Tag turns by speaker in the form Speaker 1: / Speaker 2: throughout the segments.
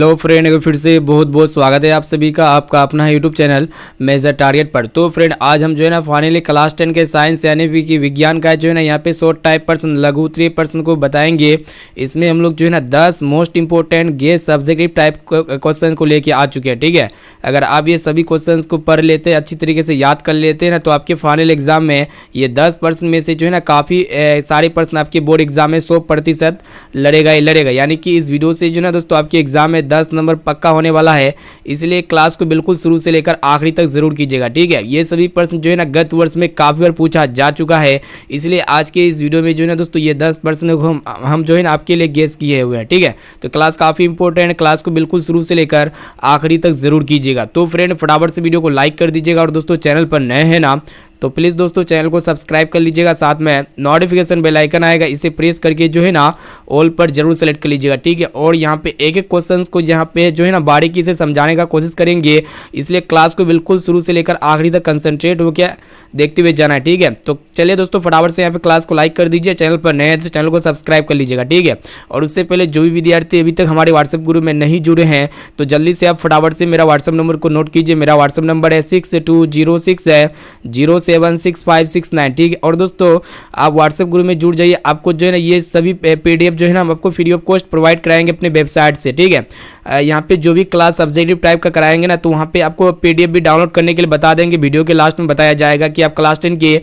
Speaker 1: Hello friend, एक बार फिर से बहुत बहुत स्वागत है आप सभी का आपका अपना यूट्यूब चैनल मेजर टारगेट पर। तो फ्रेंड आज हम जो है ना फाइनली क्लास 10 के साइंस यानी कि विज्ञान का जो है ना यहाँ पे शॉर्ट टाइप पर्सन लघु उत्तरीय पर्सन को बताएंगे। इसमें हम लोग जो है ना 10 most important guess subjective type question को लेके आ चुके हैं। ठीक है, अगर आप ये सभी क्वेश्चन को पढ़ लेते अच्छी तरीके से याद कर लेते हैं ना तो आपके फाइनल एग्जाम में ये 10% में से जो है ना काफ़ी सारे पर्सन आपके बोर्ड एग्जाम में 100% लड़ेगा ही लड़ेगा। यानी कि इस वीडियो से जो है ना दोस्तों आपके एग्जाम में 10 नंबर पक्का होने वाला है, इसलिए क्लास को बिल्कुल शुरू से लेकर आखिरी तक जरूर कीजिएगा। ठीक है, ये सभी प्रश्न जो है ना गत वर्ष में काफी बार पूछा जा चुका है, इसलिए आज के इस वीडियो में जो है ना दोस्तों ये 10 प्रश्न हम जो है ना आपके लिए गेस किए हुए हैं। ठीक है, तो क्लास काफी इंपॉर्टेंट है, क्लास को बिल्कुल शुरू से लेकर आखिरी तक जरूर कीजिएगा। तो फ्रेंड फटाफट से वीडियो को लाइक कर दीजिएगा और दोस्तों चैनल पर नए हैं ना तो प्लीज़ दोस्तों चैनल को सब्सक्राइब कर लीजिएगा, साथ में नोटिफिकेशन बेल आइकन आएगा, इसे प्रेस करके जो है ना ऑल पर जरूर सेलेक्ट कर लीजिएगा। ठीक है, और यहाँ पे एक एक क्वेश्चंस को यहाँ पे जो है ना बारीकी से समझाने का कोशिश करेंगे, इसलिए क्लास को बिल्कुल शुरू से लेकर आखिरी तक कंसंट्रेट होकर देखते हुए जाना है। ठीक है, तो चलिए दोस्तों फटाफट से यहाँ पे क्लास को लाइक कर दीजिए, चैनल पर नए हैं तो चैनल को सब्सक्राइब कर लीजिएगा। ठीक है, और उससे पहले जो भी विद्यार्थी अभी तक हमारे व्हाट्सएप ग्रुप में नहीं जुड़े हैं तो जल्दी से आप फटाफट से मेरा व्हाट्सएप नंबर को नोट कीजिए। मेरा व्हाट्सएप नंबर है 6206076569। ठीक है, और दोस्तों आप व्हाट्सएप ग्रुप में जुड़ जाइए, आपको जो है ना ये सभी पीडीएफ जो है ना हम आपको फ्री ऑफ कॉस्ट प्रोवाइड कराएंगे अपने वेबसाइट से। ठीक है, यहाँ पे जो भी क्लास सब्जेक्टिव टाइप का कराएंगे ना तो वहाँ पे आपको पीडीएफ भी डाउनलोड करने के लिए बता देंगे। वीडियो के लास्ट में बताया जाएगा कि आप क्लास 10 के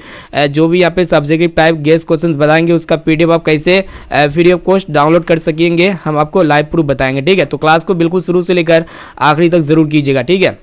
Speaker 1: जो भी यहाँ पे सब्जेक्टिव टाइप गेस क्वेश्चंस बताएंगे उसका पीडीएफ आप कैसे फ्री ऑफ कॉस्ट डाउनलोड कर सकेंगे, हम आपको लाइव प्रूफ बताएंगे। ठीक है, तो क्लास को बिल्कुल शुरू से लेकर आखिरी तक जरूर कीजिएगा। ठीक है,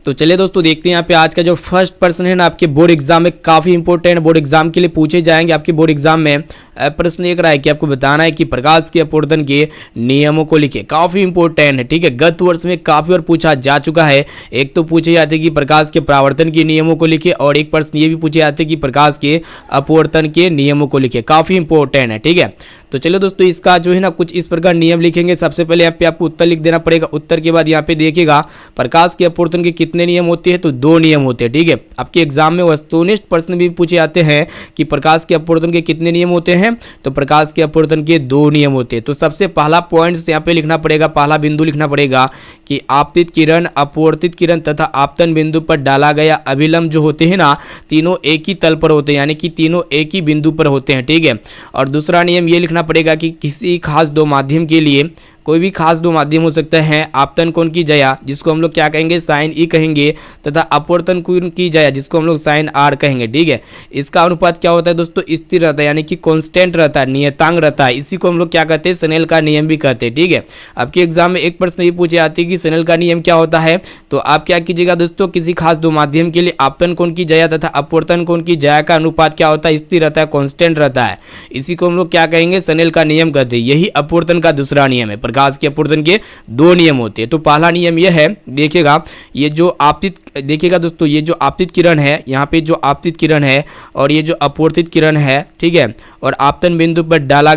Speaker 1: तो चलिए दोस्तों देखते हैं यहाँ पे आज का जो फर्स्ट पर्सन है ना आपके बोर्ड एग्जाम में काफी इंपॉर्टेंट बोर्ड एग्जाम के लिए पूछे जाएंगे। आपके बोर्ड एग्जाम में प्रश्न एक रहा है कि आपको बताना है कि प्रकाश के अपवर्तन के नियमों को लिखे। काफी इंपॉर्टेंट है। ठीक है, गत वर्ष में काफी बार पूछा जा चुका है। एक तो पूछे जाते हैं कि प्रकाश के परावर्तन के नियमों को लिखे, और एक प्रश्न ये भी पूछे जाते हैं कि प्रकाश के अपवर्तन के नियमों को लिखे। काफी इंपॉर्टेंट है। ठीक है, तो चलिए दोस्तों इसका जो है ना कुछ इस प्रकार नियम लिखेंगे। सबसे पहले यहाँ पे आपको उत्तर लिख देना पड़ेगा। उत्तर के बाद यहाँ पे देखिएगा प्रकाश के अपवर्तन के कितने नियम होते हैं, तो 2 नियम होते हैं। ठीक है, आपके एग्जाम में वस्तुनिष्ठ प्रश्न भी पूछे जाते हैं कि प्रकाश के अपवर्तन के कितने नियम होते हैं, तो प्रकाश के अपवर्तन के 2 नियम होते हैं। तो सबसे पहला पॉइंट यहाँ पे लिखना पड़ेगा, पहला बिंदु लिखना पड़ेगा कि आपतित किरण, अपवर्तित किरण तथा आपतन बिंदु पर डाला गया अभिलंब जो होते हैं ना तीनों एक ही तल पर होते हैं, यानी कि तीनों एक ही बिंदु पर होते हैं। ठीक है, और दूसरा नियम ये लिखना पड़ेगा कि किसी खास 2 माध्यम के लिए, कोई भी खास 2 माध्यम हो सकते हैं, आपतन कोण की जया जिसको हम लोग क्या कहेंगे साइन ई कहेंगे, तथा अपवर्तन कोण की जया जिसको हम लोग साइन आर कहेंगे। ठीक है, इसका अनुपात क्या होता है दोस्तों, स्थिर रहता है, यानी कि कांस्टेंट रहता है, नियतांक रहता है। इसी को हम लोग क्या कहते हैं, स्नेल का नियम भी कहते हैं। ठीक है, आपके एग्जाम में एक प्रश्न ये पूछे जाती है कि स्नेल का नियम क्या होता है, तो आप क्या कीजिएगा दोस्तों, किसी खास 2 माध्यम के लिए आपतन कोण की जया तथा अपवर्तन कोण की जया का अनुपात क्या होता है, स्थिर रहता है, कांस्टेंट रहता है। इसी को हम लोग क्या कहेंगे, स्नेल का नियम कहते हैं। यही अपवर्तन का दूसरा नियम है। प्रकाश के अपवर्तन के 2 नियम होते हैं। तो पहला नियम यह है, देखिएगा ये जो आपतित, देखिएगा दोस्तों ये जो आपतित किरण है, यहाँ पे जो आपतित किरण है और ये जो अपवर्तित किरण है, ठीक है, और आपतन बिंदु पर डाला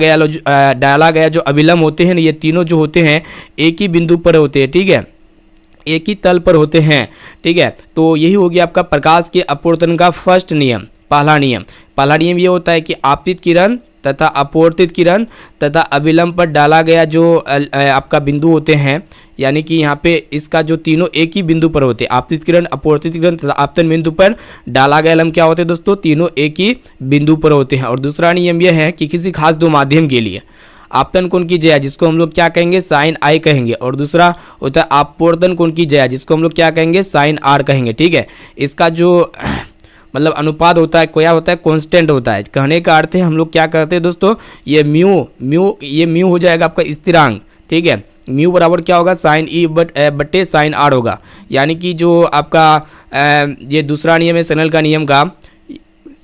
Speaker 1: गया जो अभिलंब होते हैं ना, ये तीनों जो होते हैं एक ही बिंदु पर होते हैं। ठीक है, एक ही तल पर होते हैं। ठीक है, तो यही हो गया आपका प्रकाश के अपवर्तन का फर्स्ट नियम, पहला नियम। पहला नियम ये होता है कि आपतित किरण तथा अपवर्तित किरण तथा अभिलंब पर डाला गया जो आपका बिंदु होते हैं, यानी कि यहाँ पे इसका जो तीनों एक ही बिंदु पर होते हैं, आपतित किरण, अपवर्तित किरण तथा आपतन बिंदु पर डाला गया अभिलंब क्या होते हैं दोस्तों, तीनों एक ही बिंदु पर होते हैं। और दूसरा नियम यह है कि किसी खास 2 माध्यम के लिए आपतन कोण की जया जिसको हम लोग क्या कहेंगे साइन आई कहेंगे, और दूसरा होता है अपवर्तन कोण की जया जिसको हम लोग क्या कहेंगे साइन आर कहेंगे। ठीक है, इसका जो मतलब अनुपात होता है, क्या होता है, कांस्टेंट होता है। कहने का अर्थ है हम लोग क्या करते हैं दोस्तों, ये म्यू हो जाएगा आपका स्थिरांक। ठीक है, म्यू बराबर क्या होगा, साइन ई बटे साइन आर होगा। यानी कि जो आपका ये दूसरा नियम है स्नेल का नियम का,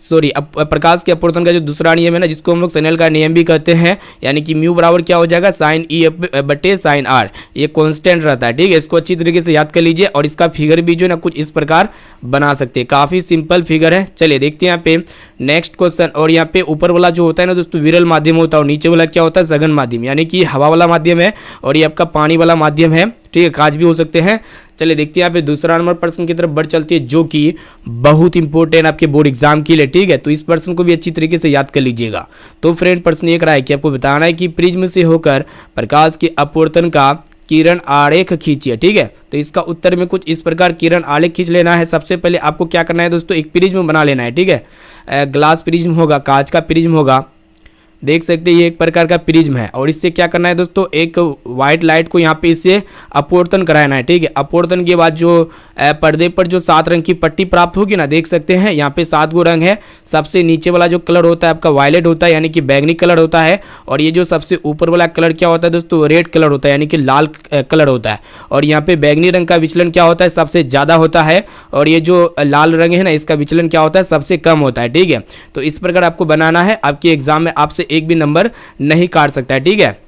Speaker 1: सॉरी प्रकाश के अपवर्तन का जो दूसरा नियम है ना जिसको हम लोग स्नेल का नियम भी कहते हैं, यानी कि म्यू बराबर क्या हो जाएगा, साइन ई बटे साइन आर। ये कांस्टेंट रहता है। ठीक है, इसको अच्छी तरीके से याद कर लीजिए, और इसका फिगर भी जो है ना कुछ इस प्रकार बना सकते हैं। काफी सिंपल फिगर है। चलिए देखते हैं यहाँ पे नेक्स्ट क्वेश्चन। और यहाँ पे ऊपर वाला जो होता है ना दोस्तों विरल माध्यम होता है, और नीचे वाला क्या होता है, सघन माध्यम, यानी कि हवा वाला माध्यम है, और ये आपका पानी वाला माध्यम है। ठीक है, कांच भी हो सकते हैं। चलिए देखते हैं यहाँ पे दूसरा नंबर प्रश्न की तरफ बढ़ चलती है, जो कि बहुत इंपॉर्टेंट आपके बोर्ड एग्जाम के लिए। ठीक है, तो इस प्रश्न को भी अच्छी तरीके से याद कर लीजिएगा। तो फ्रेंड प्रश्न ये रहा है कि आपको बताना है कि प्रिज्म से होकर प्रकाश के अपवर्तन का किरण आरेख खींचिए। ठीक है, तो इसका उत्तर में कुछ इस प्रकार किरण आरेख खींच लेना है। सबसे पहले आपको क्या करना है दोस्तों, एक प्रिज्म बना लेना है। ठीक है, ग्लास प्रिज्म होगा, कांच का प्रिज्म होगा, देख सकते हैं ये एक प्रकार का प्रिज्म है। और इससे क्या करना है दोस्तों, एक व्हाइट लाइट को यहाँ पे इससे अपवर्तन कराना है। ठीक है, अपवर्तन के बाद जो पर्दे पर जो 7 रंग की पट्टी प्राप्त होगी ना, देख सकते हैं यहाँ पे 7 गो रंग है। सबसे नीचे वाला जो कलर होता है आपका वायलेट होता है, यानी कि बैंगनी कलर होता है। और ये जो सबसे ऊपर वाला कलर क्या होता है दोस्तों, रेड कलर होता है, यानी कि लाल कलर होता है। और यहाँ पे बैंगनी रंग का विचलन क्या होता है, सबसे ज़्यादा होता है। और ये जो लाल रंग है ना, इसका विचलन क्या होता है, सबसे कम होता है। ठीक है, तो इस प्रकार आपको बनाना है, आपके एग्जाम में आपसे एक भी नंबर नहीं काट सकता है। ठीक है,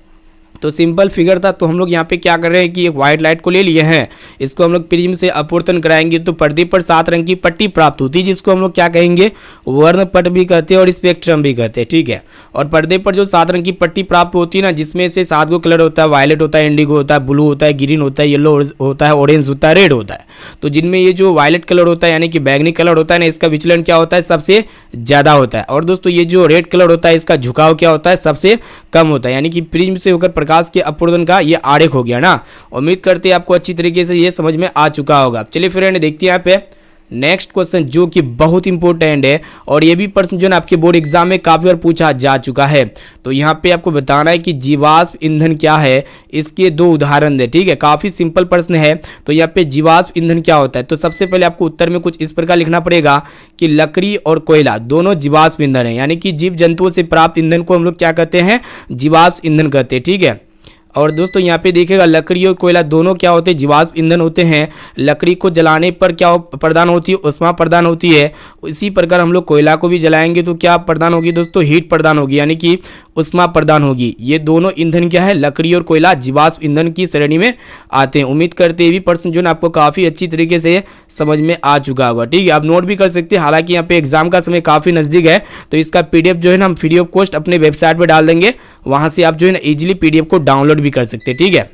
Speaker 1: तो सिंपल फिगर था। तो हम लोग यहाँ पे क्या कर रहे हैं कि एक व्हाइट लाइट को ले लिए हैं, इसको हम लोग प्रिज्म से अपवर्तन कराएंगे तो पर्दे पर 7 रंग की पट्टी प्राप्त होती है, जिसको हम लोग क्या कहेंगे, वर्णपट भी कहते हैं और स्पेक्ट्रम भी कहते हैं। ठीक है, और पर्दे पर जो 7 रंग की पट्टी प्राप्त होती है ना, जिसमें से 7 गो कलर होता है, वायलेट होता है, इंडिगो होता है, ब्लू होता है, ग्रीन होता है, येलो होता है, ऑरेंज होता है, रेड होता है। तो जिनमें ये जो वायलेट कलर होता है यानी कि बैंगनी कलर होता है ना, इसका विचलन क्या होता है, सबसे ज़्यादा होता है। और दोस्तों ये जो रेड कलर होता है, इसका झुकाव क्या होता है, सबसे कम होता है। यानी कि प्रिज्म से होकर प्रकाश के अपवर्तन का ये आरेख हो गया ना। उम्मीद करते हैं आपको अच्छी तरीके से ये समझ में आ चुका होगा। चलिए फ्रेंड देखते हैं यहाँ पे नेक्स्ट क्वेश्चन, जो कि बहुत इंपॉर्टेंट है और ये भी प्रश्न जो है आपके बोर्ड एग्जाम में काफी बार पूछा जा चुका है। तो यहाँ पे आपको बताना है कि जीवाश्म ईंधन क्या है, इसके 2 उदाहरण दे। ठीक है, काफी सिंपल प्रश्न है। तो यहाँ पे जीवाश्म ईंधन क्या होता है, तो सबसे पहले आपको उत्तर में कुछ इस प्रकार लिखना पड़ेगा कि लकड़ी और कोयला दोनों जीवाश्म ईंधन है, यानी कि जीव जंतुओं से प्राप्त ईंधन को हम लोग क्या कहते हैं, जीवाश्म ईंधन कहते हैं। ठीक है, और दोस्तों यहाँ पे देखिएगा लकड़ी और कोयला दोनों क्या होते हैं, जीवाश्म ईंधन होते हैं। लकड़ी को जलाने पर क्या प्रदान होती है, ऊष्मा प्रदान होती है। इसी प्रकार हम लोग कोयला को भी जलाएंगे तो क्या प्रदान होगी दोस्तों, हीट प्रदान होगी, यानी कि ऊष्मा प्रदान होगी। ये दोनों ईंधन क्या है, लकड़ी और कोयला जीवाश्म ईंधन की श्रेणी में आते हैं। उम्मीद करते हैं ये भी प्रश्न जो है आपको काफ़ी अच्छी तरीके से समझ में आ चुका होगा। ठीक है, आप नोट भी कर सकते हैं, हालांकि यहाँ पे एग्जाम का समय काफ़ी नज़दीक है। तो इसका PDF जो है ना हम फ्री ऑफ कॉस्ट अपने वेबसाइट पर डाल देंगे, वहाँ से आप जो है ना ईजिली PDF को डाउनलोड भी कर सकते हैं। ठीक है,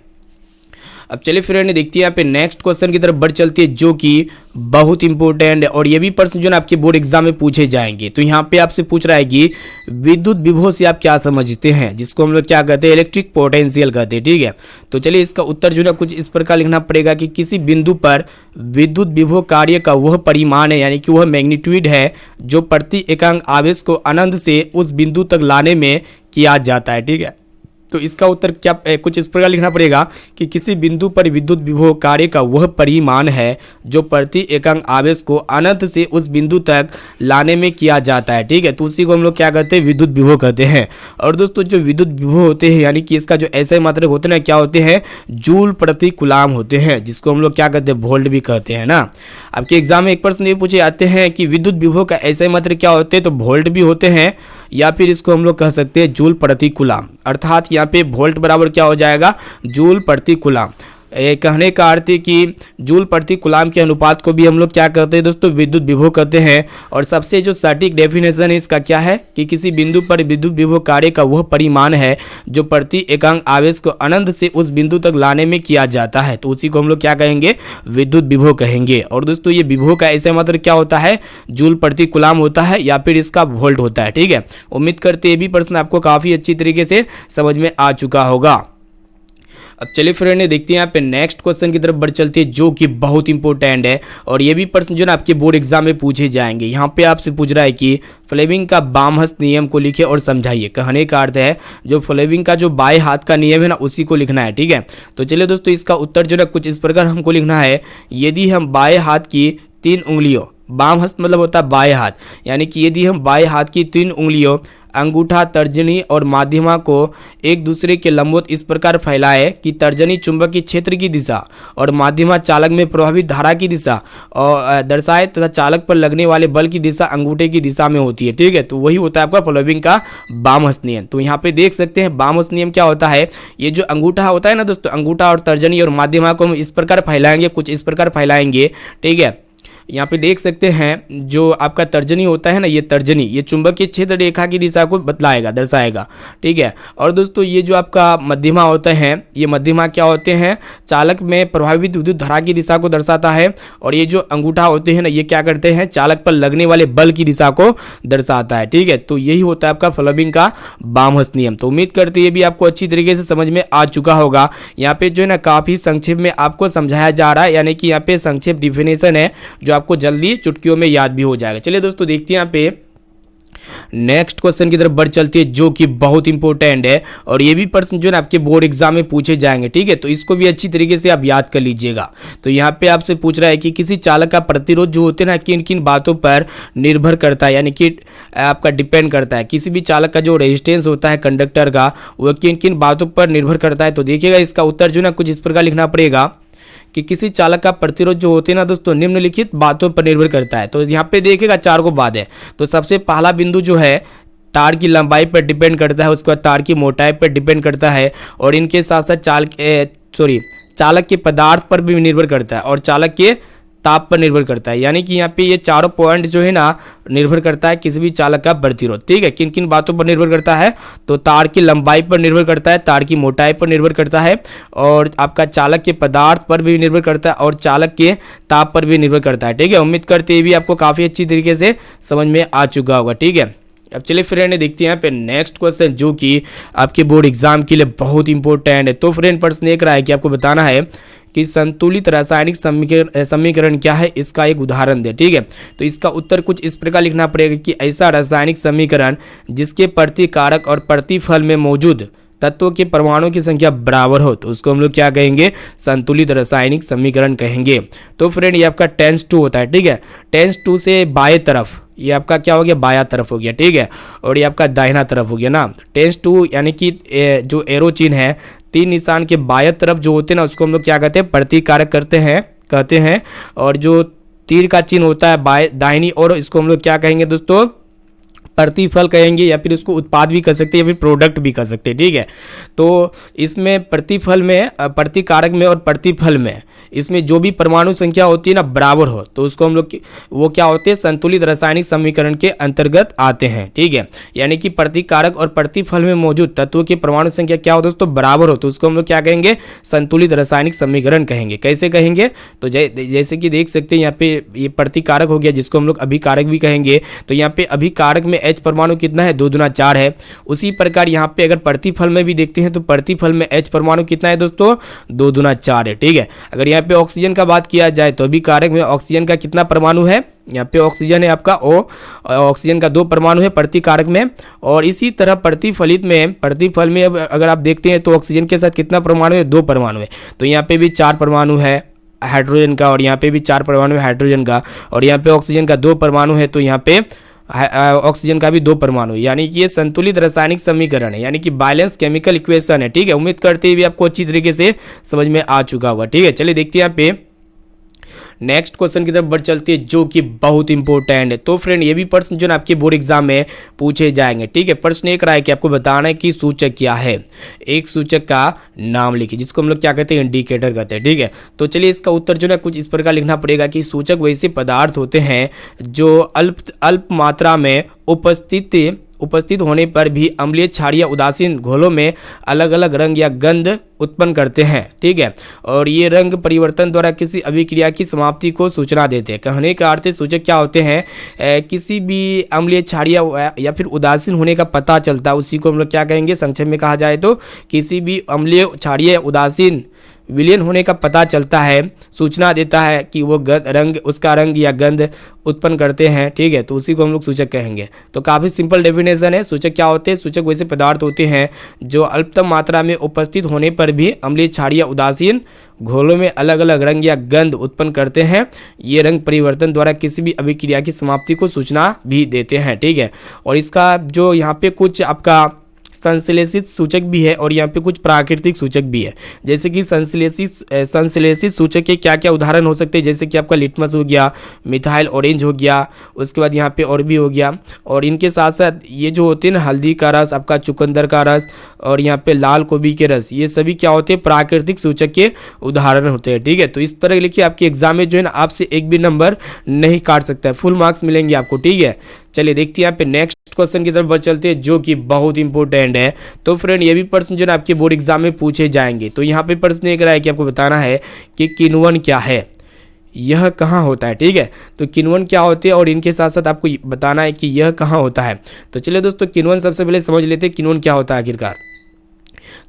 Speaker 1: अब चलिए फ्रेंड देखते हैं यहाँ पे नेक्स्ट क्वेश्चन की तरफ बढ़ चलती है, जो कि बहुत इंपॉर्टेंट है और ये भी प्रश्न जो है आपके बोर्ड एग्जाम में पूछे जाएंगे। तो यहाँ पे आपसे पूछ रहा है कि विद्युत विभव से आप क्या समझते हैं, जिसको हम लोग क्या कहते हैं, इलेक्ट्रिक पोटेंशियल कहते हैं। ठीक है, तो चलिए इसका उत्तर जो है कुछ इस प्रकार लिखना पड़ेगा कि किसी बिंदु पर विद्युत विभव कार्य का वह परिमाण है, यानी कि वह मैग्नीट्यूड है, जो प्रति एकांक आवेश को अनंत से उस बिंदु तक लाने में किया जाता है। ठीक है, तो इसका उत्तर क्या कुछ इस प्रकार लिखना पड़ेगा कि किसी बिंदु पर विद्युत विभव कार्य का वह परिमाण है जो प्रति एकांक आवेश को अनंत से उस बिंदु तक लाने में किया जाता है। ठीक है, तो उसी को हम लोग क्या कहते हैं, विद्युत विभव कहते हैं। और दोस्तों जो विद्युत विभव होते हैं, यानी कि इसका जो ऐसे मात्रक होते हैं क्या होते हैं, जूल प्रति कूलाम होते हैं, जिसको हम लोग क्या कहते हैं, वोल्ट भी कहते हैं ना। आपके एग्जाम में एक प्रश्न ये पूछे जाते हैं कि विद्युत विभव का ऐसे मात्रक क्या होते हैं, तो वोल्ट भी होते हैं, या फिर इसको हम लोग कह सकते हैं जूल प्रति कूलाम। अर्थात यहाँ पे वोल्ट बराबर क्या हो जाएगा, जूल प्रति कूलाम। कहने का अर्थ है कि जूल प्रति कूलाम के अनुपात को भी हम लोग क्या कहते हैं दोस्तों, विद्युत विभव कहते हैं। और सबसे जो सटीक डेफिनेशन है इसका क्या है कि किसी बिंदु पर विद्युत विभव कार्य का वह परिमाण है जो प्रति एकांक आवेश को अनंत से उस बिंदु तक लाने में किया जाता है, तो उसी को हम लोग क्या कहेंगे, विद्युत विभव कहेंगे। और दोस्तों ये विभव का ऐसे मतलब क्या होता है, जूल प्रति कूलाम होता है या फिर इसका वोल्ट होता है। ठीक है, उम्मीद करते हैं ये भी प्रश्न आपको काफ़ी अच्छी तरीके से समझ में आ चुका होगा। अब चलिए फ्रेंड देखते हैं यहाँ पे नेक्स्ट क्वेश्चन की तरफ बढ़ चलती है, जो कि बहुत इंपॉर्टेंट है और ये भी प्रश्न जो है आपके बोर्ड एग्जाम में पूछे जाएंगे। यहाँ पे आपसे पूछ रहा है कि फ्लेमिंग का बाम हस्त नियम को लिखे और समझाइए। कहने का अर्थ है जो फ्लेमिंग का जो बाएं हाथ का नियम है ना, उसी को लिखना है। ठीक है, तो चलिए दोस्तों इसका उत्तर जो है कुछ इस प्रकार हमको लिखना है, यदि हम बाएं हाथ की 3 उंगलियों, बाम हस्त मतलब होता है बाएं हाथ, यानी कि यदि हम बाएं हाथ की 3 उंगलियों अंगूठा, तर्जनी और माध्यमा को एक दूसरे के लंबवत इस प्रकार फैलाए कि तर्जनी चुंबकीय क्षेत्र की दिशा और माध्यमा चालक में प्रभावित धारा की दिशा और दर्शाए तथा चालक पर लगने वाले बल की दिशा अंगूठे की दिशा में होती है। ठीक है, तो वही होता है आपका फ्लेमिंग का बाम हस्त नियम। तो यहाँ पे देख सकते हैं बाम हस्त नियम क्या होता है, ये जो अंगूठा होता है ना दोस्तों, अंगूठा और तर्जनी और माध्यमा को हम इस प्रकार फैलाएंगे, कुछ इस प्रकार फैलाएंगे। ठीक है, यहाँ पे देख सकते हैं जो आपका तर्जनी होता है ना, ये तर्जनी ये चुंबकीय क्षेत्र रेखा की दिशा को बतलाएगा, दर्शाएगा, ठीक है। और दोस्तों ये जो आपका मध्यमा होता है, ये मध्यमा क्या होते हैं, चालक में प्रभावित विद्युत धारा की दिशा को दर्शाता है। और ये जो अंगूठा होते हैं ना, ये क्या करते हैं, चालक पर लगने वाले बल की दिशा को दर्शाता है, ठीक है। तो यही होता है आपका फ्लेमिंग का बामहस्त नियम। तो उम्मीद करते हैं ये भी आपको अच्छी तरीके से समझ में आ चुका होगा। यहाँ पे जो है ना काफी संक्षेप में आपको समझाया जा रहा है, यानी कि यहाँ पे संक्षेप डिफिनेशन है जो आपको जल्दी चुटकियों में याद भी हो जाएगा। चलिए दोस्तों देखते हैं यहाँ पे नेक्स्ट क्वेश्चन की तरफ बढ़ चलती है जो कि बहुत इंपॉर्टेंट है और ये भी प्रश्न जो है आपके बोर्ड एग्जाम में पूछे जाएंगे, ठीक है। तो इसको भी अच्छी तरीके से आप याद कर लीजिएगा। तो यहाँ पे आपसे पूछ रहा है कि किसी चालक का प्रतिरोध जो होते हैं ना किन किन बातों पर निर्भर करता है, यानी कि आपका डिपेंड करता है। किसी भी चालक का जो रेजिस्टेंस होता है कंडक्टर का, वो किन किन बातों पर निर्भर करता है। तो देखिएगा इसका उत्तर जो है ना कुछ इस प्रकार लिखना पड़ेगा कि किसी चालक का प्रतिरोध जो होते हैं ना दोस्तों निम्नलिखित बातों पर निर्भर करता है। तो यहाँ पे देखिएगा 4 को बात है। तो सबसे पहला बिंदु जो है तार की लंबाई पर डिपेंड करता है, उसके बाद तार की मोटाई पर डिपेंड करता है और इनके साथ साथ चालक के पदार्थ पर भी निर्भर करता है और चालक के ताप पर निर्भर करता है। यानी कि यहाँ पे ये चारों पॉइंट जो है ना निर्भर करता है किसी भी चालक का प्रतिरोध, ठीक है। किन किन बातों पर निर्भर करता है, तो तार की लंबाई पर निर्भर करता है, तार की मोटाई पर निर्भर करता है और आपका चालक के पदार्थ पर भी निर्भर करता है और चालक के ताप पर भी निर्भर करता है, ठीक है। उम्मीद करते हैं भी आपको काफ़ी अच्छी तरीके से समझ में आ चुका होगा, ठीक है। अब चलिए फ्रेंड देखते हैं यहाँ पे नेक्स्ट क्वेश्चन जो कि आपके बोर्ड एग्जाम के लिए बहुत इंपॉर्टेंट है। तो फ्रेंड प्रश्न एक रहा है कि आपको बताना है कि संतुलित रासायनिक समीकरण क्या है, इसका एक उदाहरण दे, ठीक है। तो इसका उत्तर कुछ इस प्रकार लिखना पड़ेगा कि ऐसा रासायनिक समीकरण जिसके प्रतिकारक और प्रतिफल में मौजूद तत्वों के परमाणुओं की संख्या बराबर हो, तो उसको हम लोग क्या कहेंगे, संतुलित रासायनिक समीकरण कहेंगे। तो फ्रेंड ये आपका टेंस 2 होता है, ठीक है। टेंस 2 से बाएं तरफ ये आपका क्या हो गया, बायां तरफ हो गया, ठीक है। और ये आपका दाहिना तरफ हो गया ना। टेंस 2 यानी कि जो एरो चिन्ह है 3 निशान के बाएं तरफ जो होते हैं ना उसको हम लोग क्या कहते हैं, प्रतिकारक कहते हैं। और जो तीर का चिन्ह होता है दाहिनी ओर, इसको हम लोग क्या कहेंगे दोस्तों, प्रतिफल कहेंगे या फिर उसको उत्पाद भी कर सकते हैं या फिर प्रोडक्ट भी कर सकते हैं, ठीक है। तो इसमें प्रतिफल में, प्रतिकारक में और प्रतिफल में इसमें जो भी परमाणु संख्या होती है ना बराबर हो, तो उसको हम लोग वो क्या होते हैं, संतुलित रासायनिक समीकरण के अंतर्गत आते हैं, ठीक है। यानी कि प्रतिकारक और प्रतिफल में मौजूद तत्वों की परमाणु संख्या क्या हो दोस्तों, बराबर हो, तो उसको हम लोग क्या कहेंगे, संतुलित रासायनिक समीकरण कहेंगे। कैसे कहेंगे, तो जैसे कि देख सकते हैं यहाँ पे ये प्रतिकारक हो गया जिसको हम लोग अभिकारक भी कहेंगे। तो यहाँ पे अभिकारक में H परमाणु कितना है, 2 दूना 4 है। उसी प्रकार यहाँ पे अगर प्रतिफल में भी देखते हैं तो प्रतिफल में H परमाणु कितना है दोस्तों, 2 दूना 4 है, ठीक है। अगर यहाँ पे ऑक्सीजन का बात किया जाए तो अभिकारक में ऑक्सीजन का कितना परमाणु है, यहाँ पे ऑक्सीजन है आपका ऑक्सीजन का 2 परमाणु है प्रतिकारक में। और इसी तरह प्रतिफल में अब अगर आप देखते हैं तो ऑक्सीजन के साथ कितना परमाणु है, 2 परमाणु है। तो यहाँ पे भी 4 परमाणु है हाइड्रोजन का और यहाँ पे भी 4 परमाणु है हाइड्रोजन का और यहाँ पे ऑक्सीजन का 2 परमाणु है, तो यहाँ पे ऑक्सीजन का भी 2 परमाणु, यानी कि ये संतुलित रासायनिक समीकरण है, यानी कि बैलेंस केमिकल इक्वेशन है, ठीक है। उम्मीद करते हुए आपको अच्छी तरीके से समझ में आ चुका होगा, ठीक है। चलिए देखते हैं यहाँ पे नेक्स्ट क्वेश्चन की तरफ बढ़ चलती है जो कि बहुत इंपॉर्टेंट है। तो फ्रेंड ये भी प्रश्न जो है आपके बोर्ड एग्जाम में पूछे जाएंगे, ठीक है। प्रश्न एक रहा है कि आपको बताना है कि सूचक क्या है, एक सूचक का नाम लिखिए जिसको हम लोग क्या कहते हैं, इंडिकेटर कहते हैं, ठीक है। तो चलिए इसका उत्तर जो है कुछ इस प्रकार लिखना पड़ेगा कि सूचक वैसे पदार्थ होते हैं जो अल्प मात्रा में उपस्थित होने पर भी अम्लीय, क्षारीय, उदासीन घोलों में अलग अलग रंग या गंध उत्पन्न करते हैं, ठीक है। और ये रंग परिवर्तन द्वारा किसी अभिक्रिया की समाप्ति को सूचना देते हैं। कहने का अर्थ सूचक क्या होते हैं, किसी भी अम्लीय, क्षारीय या फिर उदासीन होने का पता चलता है, उसी को हम लोग क्या कहेंगे, संक्षेप में कहा जाए तो किसी भी अम्लीय, क्षारीय, उदासीन विलयन होने का पता चलता है, सूचना देता है कि वो उसका रंग या गंध उत्पन्न करते हैं, ठीक है। तो उसी को हम लोग सूचक कहेंगे। तो काफ़ी सिंपल डेफिनेशन है। सूचक क्या होते हैं, सूचक वैसे पदार्थ होते हैं जो अल्पतम मात्रा में उपस्थित होने पर भी अम्लीय, क्षारीय, उदासीन घोलों में अलग अलग रंग या गंध उत्पन्न करते हैं। ये रंग परिवर्तन द्वारा किसी भी अभिक्रिया की समाप्ति को सूचना भी देते हैं, ठीक है। और इसका जो यहाँ पे कुछ आपका संश्लेषित सूचक भी है और यहाँ पे कुछ प्राकृतिक सूचक भी है। जैसे कि संश्लेषित सूचक के क्या क्या उदाहरण हो सकते हैं, जैसे कि आपका लिटमस हो गया, मिथाइल ऑरेंज हो गया, उसके बाद यहाँ पे और भी हो गया। और इनके साथ साथ ये जो होते हैं ना, हल्दी का रस, आपका चुकंदर का रस और यहाँ पे लाल गोभी के रस, ये सभी क्या होते हैं, प्राकृतिक सूचक के उदाहरण होते हैं। ठीक है, तो इस तरह लिखिए, आपके एग्जाम में जो है ना आपसे एक भी नंबर नहीं काट सकता है, फुल मार्क्स मिलेंगे आपको। ठीक है, चलिए देखते हैं यहाँ पे नेक्स्ट क्वेश्चन की तरफ बढ़ चलते हैं, जो कि बहुत इंपॉर्टेंट है। तो फ्रेंड ये भी प्रश्न जो है आपके बोर्ड एग्जाम में पूछे जाएंगे। तो यहाँ पे प्रश्न एक रहा है कि आपको बताना है कि किण्वन क्या है, यह कहाँ होता है। ठीक है, तो किण्वन क्या होते हैं और इनके साथ साथ आपको बताना है कि यह कहाँ होता है। तो चलिए दोस्तों, किण्वन सबसे पहले समझ लेते हैं किण्वन क्या होता है आखिरकार।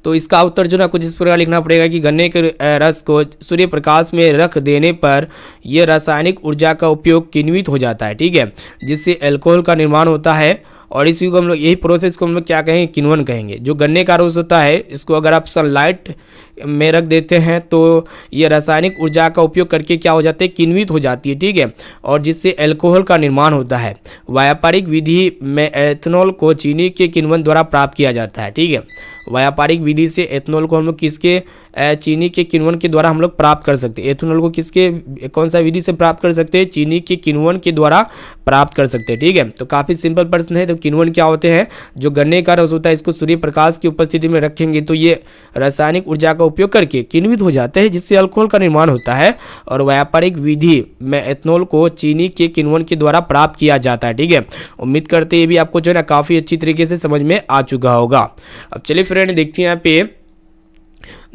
Speaker 1: तो इसका उत्तर जो ना कुछ इस प्रकार लिखना पड़ेगा कि गन्ने के रस को सूर्य प्रकाश में रख देने पर यह रासायनिक ऊर्जा का उपयोग किण्वित हो जाता है। ठीक है, जिससे अल्कोहल का निर्माण होता है और इसी को हम लोग, यही प्रोसेस को हम लोग क्या कहेंगे, किण्वन कहेंगे। जो गन्ने का रस होता है, इसको अगर आप सनलाइट में रख देते हैं तो ये रासायनिक ऊर्जा का उपयोग करके क्या हो जाते हैं, किण्वित हो जाती है। ठीक है, और जिससे अल्कोहल का निर्माण होता है। व्यापारिक विधि में एथेनॉल को चीनी के किण्वन द्वारा प्राप्त किया जाता है। ठीक है, व्यापारिक विधि से एथेनॉल को हम लोग किसके, चीनी के किण्वन के द्वारा हम लोग प्राप्त कर सकते हैं। एथेनॉल को किसके, कौन सा विधि से प्राप्त कर सकते हैं, चीनी के किण्वन के द्वारा प्राप्त कर सकते हैं। ठीक है, तो काफ़ी सिंपल प्रश्न है। तो किण्वन क्या होते हैं, जो गन्ने का रस होता है, इसको सूर्य प्रकाश की उपस्थिति में रखेंगे तो ये रासायनिक ऊर्जा का उपयोग करके किण्वित हो जाते हैं, जिससे अल्कोहल का निर्माण होता है। और व्यापारिक विधि में एथेनॉल को चीनी के किण्वन के द्वारा प्राप्त किया जाता है। ठीक है, उम्मीद करते हैं ये भी आपको जो है ना काफ़ी अच्छी तरीके से समझ में आ चुका होगा। अब चलिए फ्रेंड देखते हैं यहाँ पे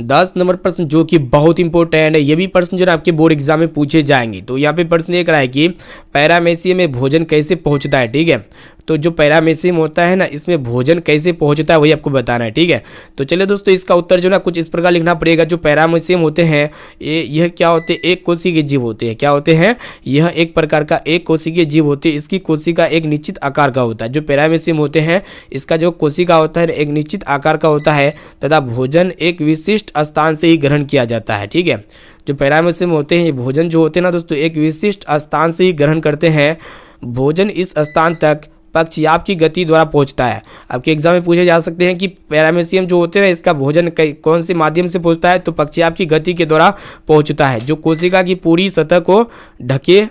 Speaker 1: 10 नंबर प्रश्न, जो कि बहुत इंपॉर्टेंट है। ये भी प्रश्न जो है आपके बोर्ड एग्जाम में पूछे जाएंगे। तो यहाँ पे प्रश्न एक रहा है कि पैरामेसियम में भोजन कैसे पहुँचता है। ठीक है, तो जो पैरामेसियम होता है ना, इसमें भोजन कैसे पहुंचता है वही आपको बताना है। ठीक है, तो चलिए दोस्तों, इसका उत्तर जो ना कुछ इस प्रकार लिखना पड़ेगा। जो पैरामेसियम होते हैं यह क्या होते हैं, एक कोशिकीय जीव होते हैं। क्या होते हैं, यह एक प्रकार का एक कोशिकीय जीव होते हैं। इसकी कोशिका एक निश्चित आकार का होता है। जो पैरामेसियम होते हैं, इसका जो कोशिका होता है एक निश्चित आकार का होता है तथा भोजन एक विशिष्ट स्थान से ही ग्रहण किया जाता है। ठीक है, जो पैरामेसियम होते हैं, ये भोजन जो होते हैं ना दोस्तों, एक विशिष्ट स्थान से ही ग्रहण करते हैं। भोजन इस स्थान तक पक्षियाप की गति द्वारा पहुंचता है। आपके एग्जाम में पूछे जा सकते हैं कि पैरामेसियम जो होते हैं इसका भोजन कौन से माध्यम से पहुंचता है, तो पक्षियाप की गति के द्वारा पहुंचता है। जो कोशिका की पूरी सतह को ढके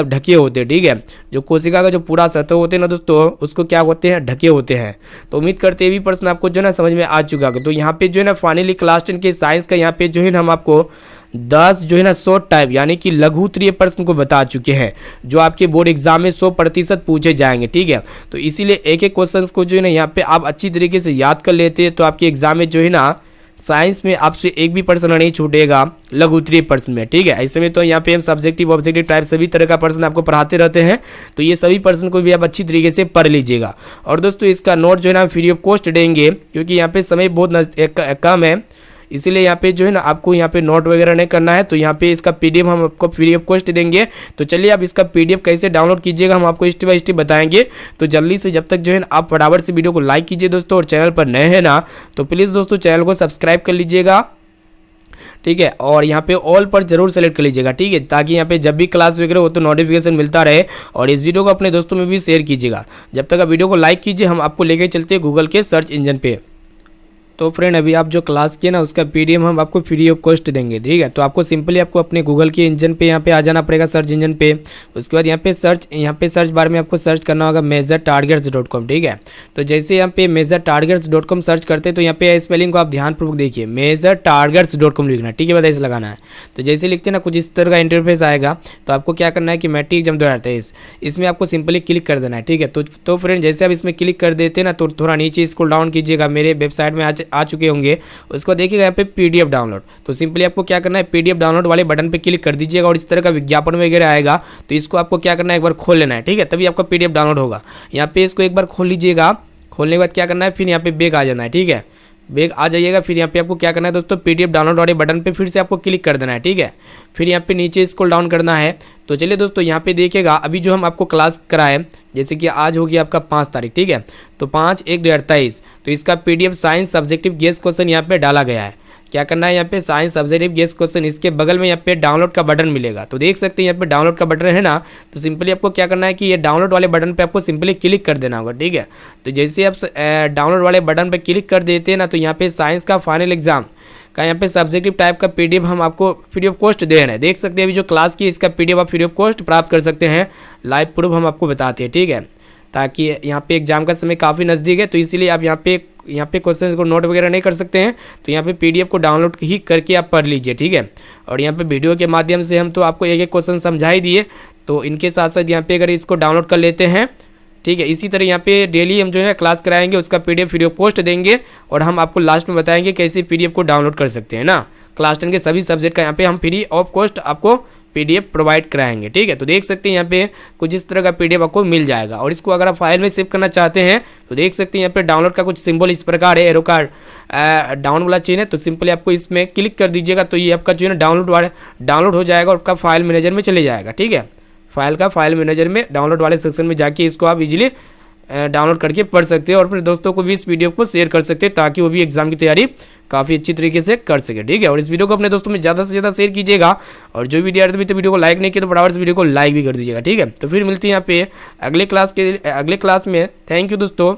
Speaker 1: ढके होते हैं। ठीक है, जो कोशिका का जो पूरा सतह होते हैं ना दोस्तों, उसको क्या होते हैं, ढके होते हैं। तो उम्मीद करते हैं भी प्रश्न आपको जो है ना समझ में आ चुका है। तो यहाँ पे जो है ना फाइनली क्लास 10 के साइंस का यहाँ पे जो है ना हम आपको 10 जो है ना शॉर्ट टाइप यानी कि लघु उत्तरीय प्रश्न को बता चुके हैं, जो आपके बोर्ड एग्जाम में 100% पूछे जाएंगे। ठीक है, तो इसीलिए एक एक क्वेश्चन को जो है ना यहाँ पे आप अच्छी तरीके से याद कर लेते हैं, तो आपके एग्जाम में जो है ना साइंस में आपसे एक भी प्रश्न नहीं छूटेगा लघु उत्तरीय प्रश्न में। ठीक है, ऐसे में तो यहाँ पे हम सब्जेक्टिव ऑब्जेक्टिव टाइप सभी तरह का प्रश्न आपको पढ़ाते रहते हैं, तो ये सभी प्रश्न को भी आप अच्छी तरीके से पढ़ लीजिएगा। और दोस्तों, इसका नोट जो है ना फ्री ऑफ कॉस्ट देंगे, क्योंकि यहाँ पे समय बहुत कम है, इसीलिए यहाँ पे जो है ना आपको यहाँ पे नोट वगैरह नहीं करना है। तो यहाँ पे इसका पीडीएफ हम आपको फ्री ऑफ कॉस्ट देंगे। तो चलिए आप इसका पीडीएफ कैसे डाउनलोड कीजिएगा हम आपको स्टेप बाय स्टेप बताएंगे। तो जल्दी से जब तक जो है ना आप फटाफट से वीडियो को लाइक कीजिए दोस्तों, और चैनल पर नए हैं ना तो प्लीज़ दोस्तों चैनल को सब्सक्राइब कर लीजिएगा। ठीक है, और यहाँ पे ऑल पर जरूर सेलेक्ट कर लीजिएगा। ठीक है, ताकि यहाँ पे जब भी क्लास वगैरह हो तो नोटिफिकेशन मिलता रहे। और इस वीडियो को अपने दोस्तों में भी शेयर कीजिएगा। जब तक आप वीडियो को लाइक कीजिए, हम आपको लेके चलते हैं गूगल के सर्च इंजन पे। तो फ्रेंड, अभी आप जो क्लास किए ना उसका पीडीएफ हम आपको फ्री ऑफ कॉस्ट देंगे। ठीक है, तो आपको सिंपली आपको अपने गूगल के इंजन पे यहाँ पे आ जाना पड़ेगा, सर्च इंजन पे। उसके बाद यहाँ पे सर्च बार में आपको सर्च करना होगा measuretargets.com। ठीक है, तो जैसे यहाँ पे measuretargets.com सर्च करते हैं तो यहाँ पे स्पेलिंग को आप ध्यानपूर्वक देखिए, measuretargets.com लिखना है। ठीक है, बताइए लगाना है। तो जैसे लिखते हैं ना कुछ इस तरह का इंटरफेस आएगा। तो आपको क्या करना है कि मैट्रिक एग्जाम 2023 इसमें आपको सिंपली क्लिक कर देना है। ठीक है, तो फ्रेंड जैसे आप इसमें क्लिक कर देते हैं ना तो थोड़ा नीचे स्क्रॉल डाउन कीजिएगा, मेरे वेबसाइट में आ चुके होंगे। उसको देखिएगा यहाँ पे पीडीएफ डाउनलोड। तो सिंपली आपको क्या करना है, पीडीएफ डाउनलोड वाले बटन पे क्लिक कर दीजिएगा और इस तरह का विज्ञापन वगैरह आएगा। तो इसको आपको क्या करना है, एक बार खोल लेना है। ठीक है, तभी आपका पीडीएफ डाउनलोड होगा। यहाँ पे इसको एक बार खोल लीजिएगा। खोलने के बाद क्या करना है, फिर यहाँ पे बैक आ जाना है। ठीक है, बैक आ जाइएगा। फिर यहाँ पे आपको क्या करना है दोस्तों, पीडीएफ डाउनलोड वाले बटन पे फिर से आपको क्लिक कर देना है। ठीक है, फिर यहाँ पे नीचे स्क्रॉल डाउन करना है। तो चलिए दोस्तों, यहाँ पे देखिएगा अभी जो हम आपको क्लास कराए, जैसे कि आज होगी आपका 5 तारीख। ठीक है, तो 5/1/2023 तो इसका PDF science subjective guess question यहाँ पे डाला गया है। क्या करना है, यहाँ पे साइंस ऑब्जेक्टिव गेस क्वेश्चन, इसके बगल में यहाँ पे डाउनलोड का बटन मिलेगा। तो देख सकते हैं यहाँ पे डाउनलोड का बटन है ना, तो सिंपली आपको क्या करना है कि ये डाउनलोड वाले बटन पे आपको सिंपली क्लिक कर देना होगा, ठीक है। तो जैसे आप डाउनलोड वाले बटन पे क्लिक कर देते हैं ना, तो यहाँ पे साइंस का फाइनल एग्जाम का यहाँ पे सब्जेक्टिव टाइप का पीडीएफ हम आपको फ्री ऑफ कॉस्ट दे रहे हैं। देख सकते हैं अभी जो क्लास की इसका पीडीएफ आप फ्री ऑफ कॉस्ट प्राप्त कर सकते हैं, लाइव प्रूफ हम आपको बताते हैं, ठीक है। ताकि यहाँ पे एग्जाम का समय काफ़ी नज़दीक है, तो इसीलिए आप यहाँ पे क्वेश्चन को नोट वगैरह नहीं कर सकते हैं, तो यहाँ पे पीडीएफ को डाउनलोड ही करके आप पढ़ लीजिए, ठीक है। और यहाँ पे वीडियो के माध्यम से हम तो आपको एक एक क्वेश्चन समझा ही दिए, तो इनके साथ साथ यहाँ पे अगर इसको डाउनलोड कर लेते हैं, ठीक है। इसी तरह यहाँ पे डेली हम जो है क्लास कराएंगे, उसका पीडीएफ फ्री ऑफ कॉस्ट देंगे, और हम आपको लास्ट में बताएंगे कैसे पीडीएफ को डाउनलोड कर सकते हैं ना। क्लास 10 के सभी सब्जेक्ट का यहाँ पे हम फ्री ऑफ कॉस्ट आपको पीडीएफ प्रोवाइड कराएंगे, ठीक है। तो देख सकते हैं यहाँ पे कुछ इस तरह का पीडीएफ आपको मिल जाएगा, और इसको अगर आप फाइल में सेव करना चाहते हैं तो देख सकते हैं यहाँ पे डाउनलोड का कुछ सिंबल इस प्रकार है, एरो कार्ड डाउन वाला चीन है, तो सिंपली आपको इसमें क्लिक कर दीजिएगा, तो ये आपका जो है डाउनलोड हो जाएगा और आपका फाइल मैनेजर में चले जाएगा, ठीक है। फाइल मैनेजर में डाउनलोड वाले सेक्शन में जाके इसको आप इजीली डाउनलोड करके पढ़ सकते हैं, और अपने दोस्तों को भी इस वीडियो को शेयर कर सकते हैं, ताकि वो भी एग्जाम की तैयारी काफ़ी अच्छी तरीके से कर सके, ठीक है। और इस वीडियो को अपने दोस्तों में ज़्यादा से ज़्यादा शेयर कीजिएगा, और जो विद्यार्थी तो वीडियो को लाइक नहीं किया तो फटाफट से वीडियो को लाइक भी कर दीजिएगा, ठीक है। तो फिर मिलते हैं यहाँ पे अगले क्लास में। थैंक यू दोस्तों।